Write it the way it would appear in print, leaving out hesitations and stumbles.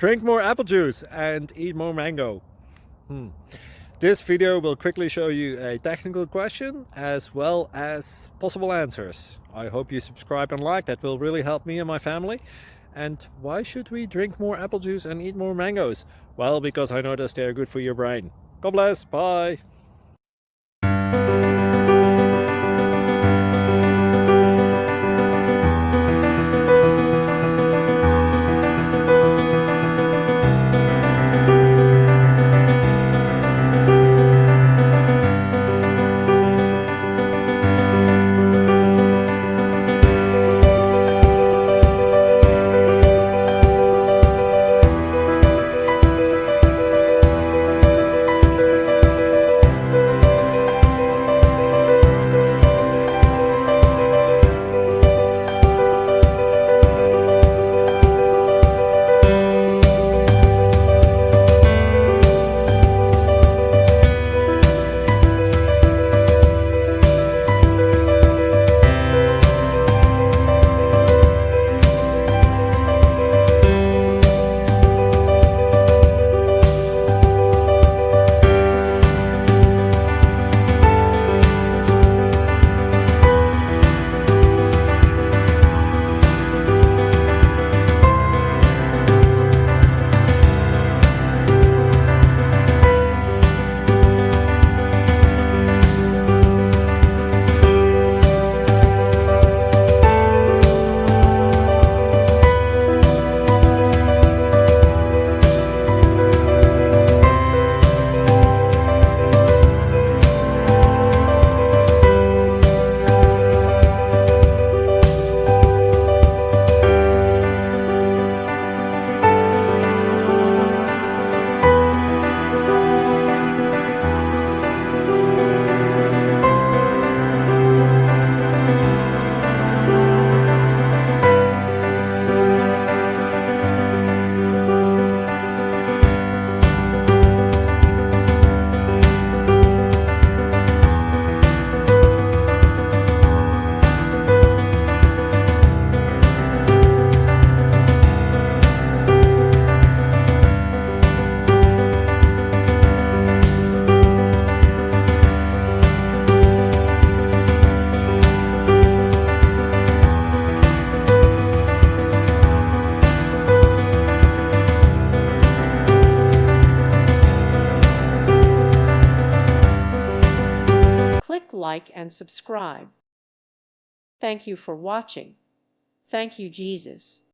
Drink more apple juice and eat more mango. This video will quickly show you a technical question as well as possible answers. I hope you subscribe and like, that will really help me and my family. And why should we drink more apple juice and eat more mangoes? Well, because I noticed they're good for your brain. God bless, bye! Click like and subscribe. Thank you for watching. Thank you, Jesus.